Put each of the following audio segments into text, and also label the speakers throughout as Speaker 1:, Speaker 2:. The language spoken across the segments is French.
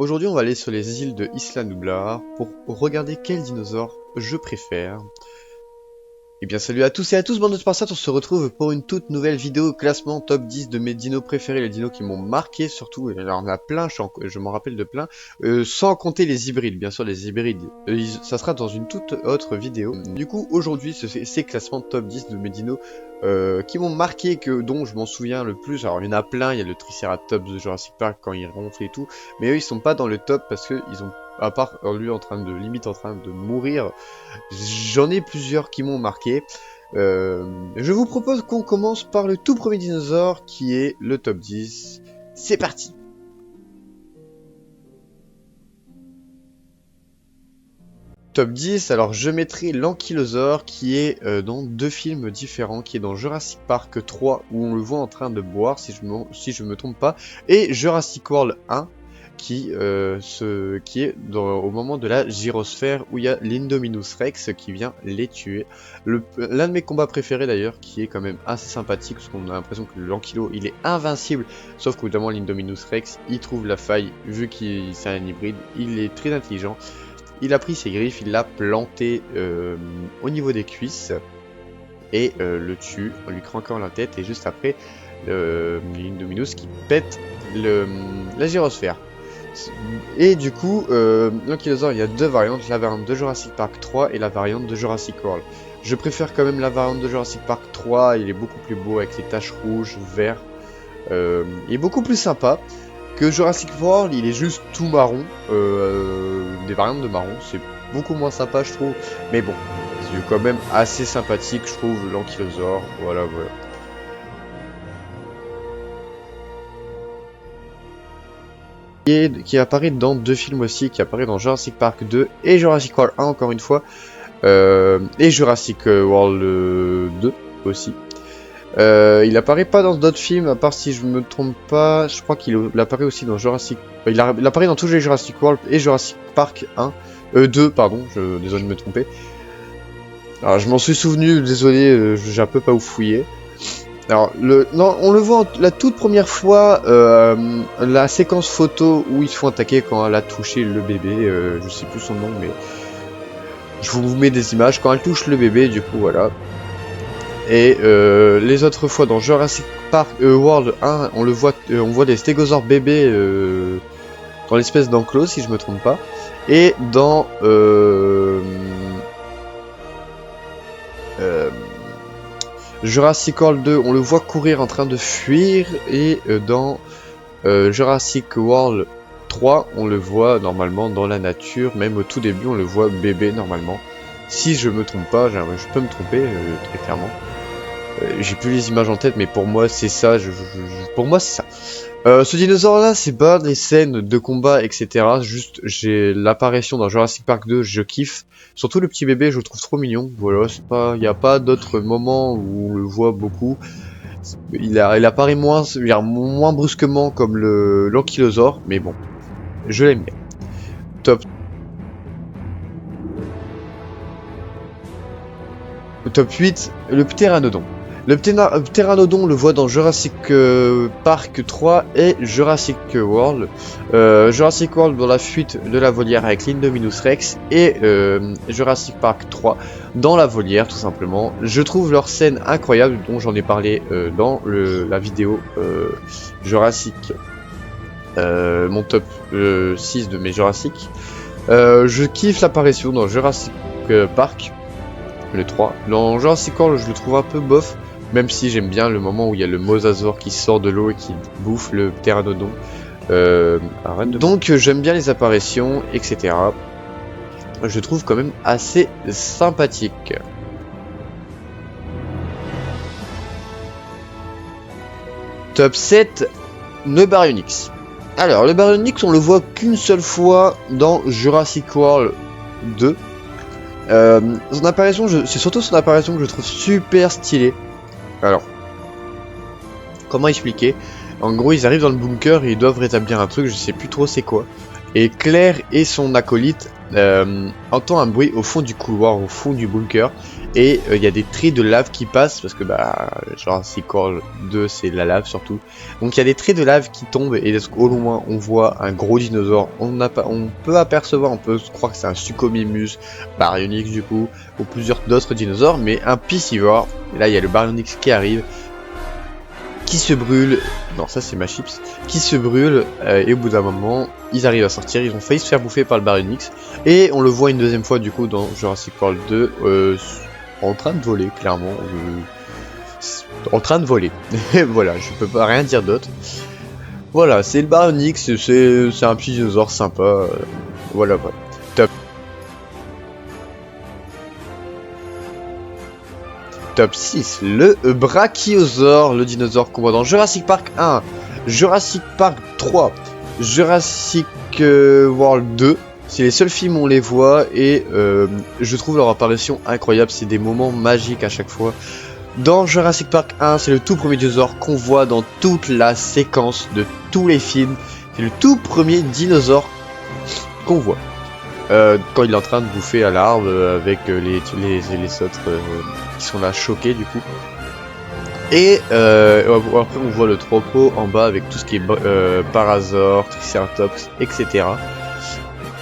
Speaker 1: Aujourd'hui, on va aller sur les îles de Isla Nublar pour regarder quel dinosaure je préfère. Et bien salut à tous et à tous, bande de spartiates, on se retrouve pour une toute nouvelle vidéo classement top 10 de mes dinos préférés, les dinos qui m'ont marqué surtout, et il y en a plein, je m'en rappelle de plein, sans compter les hybrides, bien sûr les hybrides, ça sera dans une toute autre vidéo. Du coup aujourd'hui c'est classement top 10 de mes dinos qui m'ont marqué, dont je m'en souviens le plus. Alors il y en a plein, il y a le Triceratops de Jurassic Park quand il ronfle et tout, mais eux ils sont pas dans le top parce que ils ont, à part lui en train de mourir, j'en ai plusieurs qui m'ont marqué. Je vous propose qu'on commence par le tout premier dinosaure qui est le top 10. C'est parti! Top 10, alors je mettrai l'Ankylosaure qui est dans deux films différents, qui est dans Jurassic Park 3 où on le voit en train de boire si je me trompe pas, et Jurassic World 1 qui est au moment de la gyrosphère où il y a l'Indominus Rex qui vient les tuer. L'un de mes combats préférés d'ailleurs, qui est quand même assez sympathique parce qu'on a l'impression que l'Ankylo il est invincible, sauf qu'évidemment l'Indominus Rex il trouve la faille vu qu'il c'est un hybride, il est très intelligent. Il a pris ses griffes, il l'a planté au niveau des cuisses et le tue en lui craquant la tête, et juste après l'Indominus qui pète la gyrosphère. Et du coup, l'Ankylosaure, il y a deux variantes, la variante de Jurassic Park 3 et la variante de Jurassic World. Je préfère quand même la variante de Jurassic Park 3, il est beaucoup plus beau avec les taches rouges, vert, il est beaucoup plus sympa. Que Jurassic World, il est juste tout marron, des variantes de marron, c'est beaucoup moins sympa je trouve, mais bon, c'est quand même assez sympathique je trouve, l'Ankylosaure, voilà. Qui apparaît dans deux films aussi, qui apparaît dans Jurassic Park 2 et Jurassic World 1 encore une fois, et Jurassic World 2 aussi. Il apparaît pas dans d'autres films, à part si je me trompe pas, je crois qu'il apparaît aussi dans Jurassic... Il apparaît dans tous les Jurassic World et Jurassic Park 2, pardon, désolé de me tromper. Alors je m'en suis souvenu, désolé, j'ai un peu pas fouillé. Alors, on le voit la toute première fois, la séquence photo où ils se font attaquer quand elle a touché le bébé, je sais plus son nom, mais... Je vous mets des images quand elle touche le bébé, du coup, voilà. Et les autres fois dans Jurassic Park World 1, on voit des stégosaures bébés dans l'espèce d'enclos si je me trompe pas. Et dans Jurassic World 2, on le voit courir en train de fuir. Et dans Jurassic World 3, on le voit normalement dans la nature. Même au tout début, on le voit bébé normalement. Si je me trompe pas, je peux me tromper très clairement. J'ai plus les images en tête, mais pour moi c'est ça, pour moi c'est ça. Ce dinosaure là, c'est pas des scènes de combat etc, juste j'ai l'apparition dans Jurassic Park 2, je kiffe. Surtout le petit bébé, je le trouve trop mignon, voilà, c'est pas, y a pas d'autres moments où on le voit beaucoup. Il apparaît moins brusquement comme l'Ankylosaure, mais bon, je l'aime bien. Top 8, le Pteranodon. Le Pteranodon, on le voit dans Jurassic Park 3 et Jurassic World. Jurassic World dans la fuite de la volière avec l'Indominus Rex, et Jurassic Park 3 dans la volière tout simplement. Je trouve leur scène incroyable, dont j'en ai parlé dans la vidéo Jurassic, mon top 6 de mes Jurassic. Je kiffe l'apparition dans Jurassic Park. Le 3. Dans Jurassic World, je le trouve un peu bof, même si j'aime bien le moment où il y a le mosasaure qui sort de l'eau et qui bouffe le Pteranodon. Donc j'aime bien les apparitions, etc. Je trouve quand même assez sympathique. Top 7, le Baryonyx. Alors, le Baryonyx, on le voit qu'une seule fois dans Jurassic World 2. Son apparition, c'est surtout son apparition que je trouve super stylée. Alors, comment expliquer? En gros, ils arrivent dans le bunker et ils doivent rétablir un truc, je sais plus trop c'est quoi. Et Claire et son acolyte entendent un bruit au fond du couloir, au fond du bunker. et il y a des traits de lave qui passent parce que bah Jurassic World 2 c'est la lave surtout. Donc il y a des traits de lave qui tombent et au loin on voit un gros dinosaure. On peut apercevoir, on peut croire que c'est un Suchomimus, Baryonyx du coup, ou plusieurs d'autres dinosaures, mais un piscivore. Et là il y a le Baryonyx qui arrive, qui se brûle, non ça c'est ma chips, qui se brûle et au bout d'un moment ils arrivent à sortir, ils ont failli se faire bouffer par le Baryonyx et on le voit une deuxième fois du coup dans Jurassic World 2 en train de voler clairement, en train de voler, voilà je peux pas rien dire d'autre. Voilà c'est le Baryonyx, c'est un petit dinosaure sympa, voilà voilà. Top 6, le Brachiosaure, le dinosaure qu'on voit dans Jurassic Park 1, Jurassic Park 3, Jurassic World 2. C'est les seuls films où on les voit et je trouve leur apparition incroyable, c'est des moments magiques à chaque fois. Dans Jurassic Park 1, c'est le tout premier dinosaure qu'on voit dans toute la séquence de tous les films. C'est le tout premier dinosaure qu'on voit. Quand il est en train de bouffer à l'arbre avec les autres qui sont là choqués du coup. Et après on voit le troupeau en bas avec tout ce qui est Parasaur, Triceratops, etc.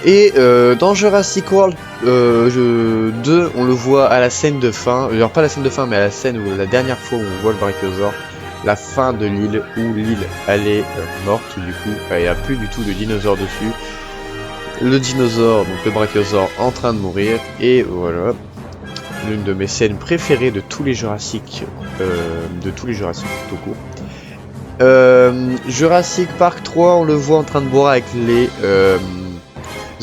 Speaker 1: Et dans Jurassic World 2, on le voit à la scène de fin, alors pas la scène de fin mais à la scène où la dernière fois où on voit le Brachiosaure, la fin de l'île où l'île elle est morte du coup, il n'y a plus du tout de dinosaures dessus. Le dinosaure, donc le Brachiosaure en train de mourir, et voilà, l'une de mes scènes préférées de tous les Jurassic, tout court. Jurassic Park 3, on le voit en train de boire avec les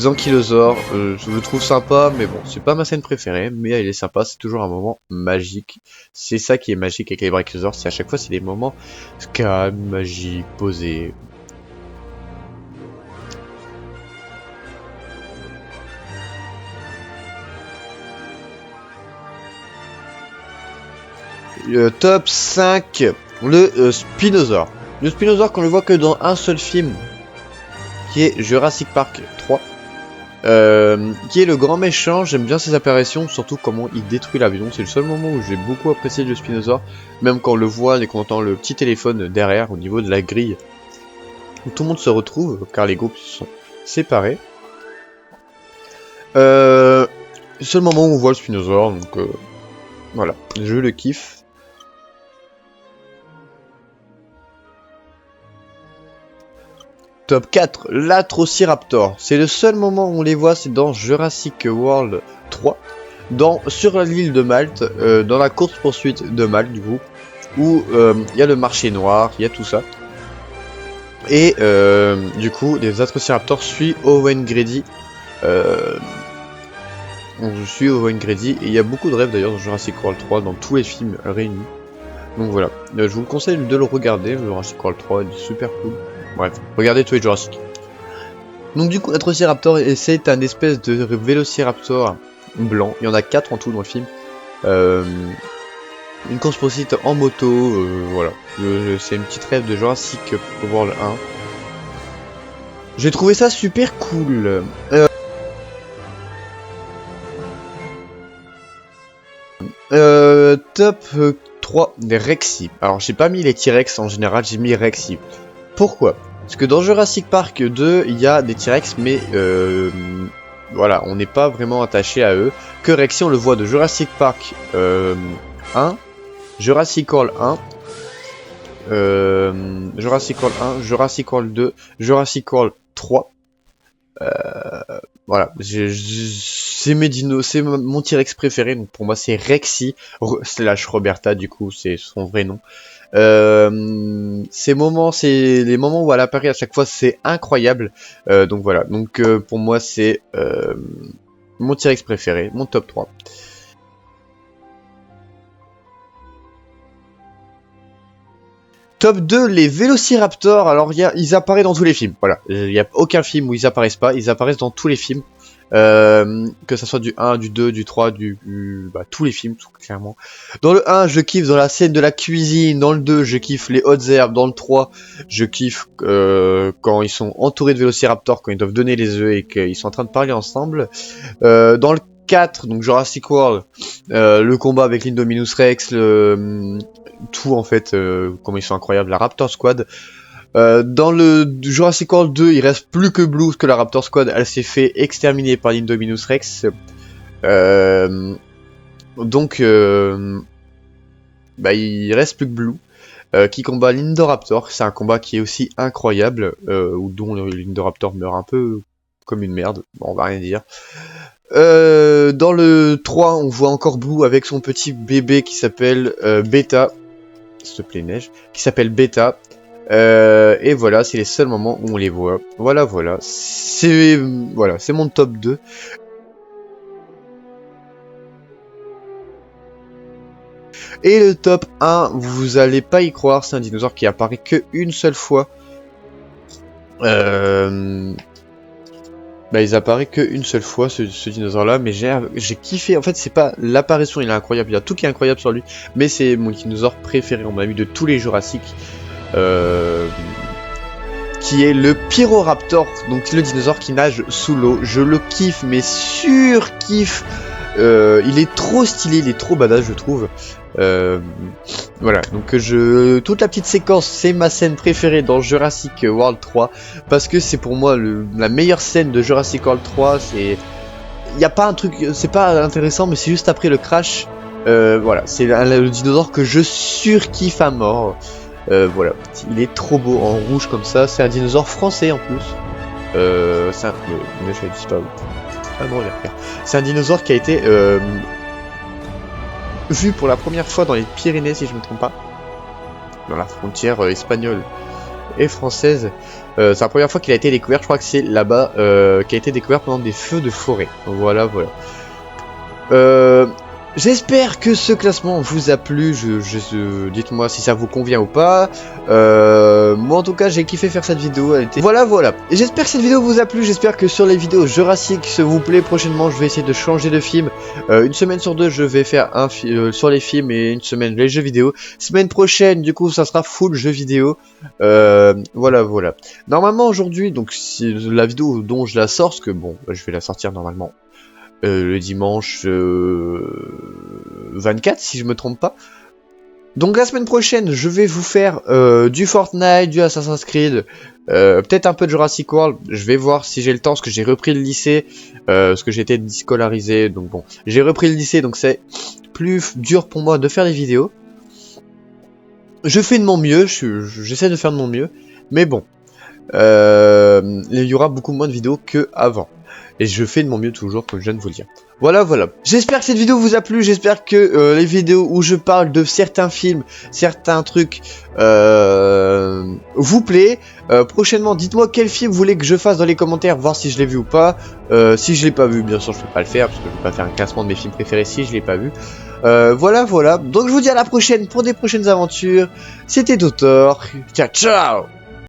Speaker 1: ankylosaures, je le trouve sympa, mais bon, c'est pas ma scène préférée, mais elle est sympa, c'est toujours un moment magique. C'est ça qui est magique avec les Brachiosaures, c'est à chaque fois c'est des moments calmes, magiques, posés. Le top 5, le Spinosaure. Le Spinosaure qu'on ne voit que dans un seul film, qui est Jurassic Park 3, qui est le grand méchant. J'aime bien ses apparitions, surtout comment il détruit l'avion. C'est le seul moment où j'ai beaucoup apprécié le Spinosaure, même quand on le voit et qu'on entend le petit téléphone derrière au niveau de la grille, où tout le monde se retrouve, car les groupes sont séparés. Le seul moment où on voit le Spinosaure, donc voilà, je le kiffe. Top 4, l'Atrociraptor. C'est le seul moment où on les voit, c'est dans Jurassic World 3, sur l'île de Malte, dans la course-poursuite de Malte du coup, où il y a le marché noir, il y a tout ça. Et du coup, les Atrociraptors suivent Owen Grady. On suit Owen Grady, et il y a beaucoup de rêves d'ailleurs dans Jurassic World 3, dans tous les films réunis. Donc voilà, je vous conseille de le regarder, Jurassic World 3, il est super cool. Bref, regardez tous les Jurassic. Donc du coup, l'Atrociraptor, c'est un espèce de vélociraptor blanc. Il y en a 4 en tout dans le film. Une course-poursuite en moto, voilà. C'est une petite rêve de Jurassic World 1. J'ai trouvé ça super cool. Top 3, des Rexy. Alors j'ai pas mis les T-Rex en général, j'ai mis Rexy. Pourquoi? Parce que dans Jurassic Park 2, il y a des T-Rex, mais voilà, on n'est pas vraiment attaché à eux. Que Rexy, on le voit de Jurassic Park 1, Jurassic World 1, Jurassic World 1, Jurassic World 2, Jurassic World 3. Voilà, c'est mes dinos, c'est mon T-Rex préféré, donc pour moi c'est Rexy, slash Roberta du coup, c'est son vrai nom. Ces moments, c'est les moments où elle apparaît à chaque fois, c'est incroyable. Donc voilà, donc pour moi c'est mon T-Rex préféré, mon top 3. Top 2, les Vélociraptors. Alors ils apparaissent dans tous les films, voilà. Il n'y a aucun film où ils apparaissent pas, ils apparaissent dans tous les films. Que ça soit du 1, du 2, du 3, tous les films, tout clairement. Dans le 1, je kiffe dans la scène de la cuisine. Dans le 2, je kiffe les hautes herbes. Dans le 3, je kiffe quand ils sont entourés de vélociraptors, quand ils doivent donner les œufs et qu'ils sont en train de parler ensemble. Dans le 4, donc Jurassic World, le combat avec l'Indominus Rex, tout en fait, comment ils sont incroyables, la Raptor Squad. Dans le Jurassic World 2, il reste plus que Blue, parce que la Raptor Squad, elle s'est fait exterminer par l'Indominus Rex. Donc, bah, il reste plus que Blue, qui combat l'Indoraptor. C'est un combat qui est aussi incroyable, dont l'Indoraptor meurt un peu comme une merde, bon, on va rien dire. Dans le 3, on voit encore Blue avec son petit bébé qui s'appelle Beta. S'il te plaît, neige. Qui s'appelle Beta. Et voilà, c'est les seuls moments où on les voit. Voilà, c'est mon top 2. Et le top 1, vous allez pas y croire, c'est un dinosaure qui apparaît que une seule fois. Bah, il apparaît qu'une seule fois, ce dinosaure-là, mais j'ai kiffé. En fait, c'est pas l'apparition, il est incroyable, il y a tout qui est incroyable sur lui, mais c'est mon dinosaure préféré, on m'a mis de tous les Jurassic, qui est le Pyroraptor, donc le dinosaure qui nage sous l'eau. Je le kiffe, mais sur-kiffe. Il est trop stylé, il est trop badass, je trouve. Voilà, donc toute la petite séquence, c'est ma scène préférée dans Jurassic World 3, parce que c'est pour moi la meilleure scène de Jurassic World 3. Il n'y a pas un truc, c'est pas intéressant, mais c'est juste après le crash. Voilà, c'est le dinosaure que je surkiffe à mort. Voilà, il est trop beau en rouge comme ça. C'est un dinosaure français en plus. C'est un dinosaure qui a été vu pour la première fois dans les Pyrénées, si je me trompe pas, dans la frontière espagnole et française. C'est la première fois qu'il a été découvert. Je crois que c'est là-bas qui a été découvert pendant des feux de forêt. Voilà. J'espère que ce classement vous a plu, dites-moi si ça vous convient ou pas. Moi en tout cas j'ai kiffé faire cette vidéo, Voilà. Et j'espère que cette vidéo vous a plu, j'espère que sur les vidéos Jurassic ça vous plaît. Prochainement je vais essayer de changer de film. Une semaine sur deux je vais faire un sur les films et une semaine les jeux vidéo. Semaine prochaine du coup ça sera full jeux vidéo. Voilà. Normalement aujourd'hui, donc si la vidéo dont je la sors, parce que bon je vais la sortir normalement le dimanche 24 si je me trompe pas. Donc la semaine prochaine je vais vous faire du Fortnite, du Assassin's Creed, peut-être un peu de Jurassic World. Je vais voir si j'ai le temps parce que j'ai repris le lycée, parce que j'étais déscolarisé, donc bon j'ai repris le lycée, donc c'est plus dur pour moi de faire des vidéos. Je fais de mon mieux, j'essaie de faire de mon mieux, mais bon il y aura beaucoup moins de vidéos que avant. Et je fais de mon mieux toujours, comme je viens de vous le dire. Voilà. J'espère que cette vidéo vous a plu. J'espère que les vidéos où je parle de certains films, certains trucs, vous plaît. Prochainement, dites-moi quel film vous voulez que je fasse dans les commentaires, voir si je l'ai vu ou pas. Si je l'ai pas vu, bien sûr, je peux pas le faire, parce que je vais pas faire un classement de mes films préférés si je l'ai pas vu. Voilà. Donc je vous dis à la prochaine pour des prochaines aventures. C'était Dotor. Ciao.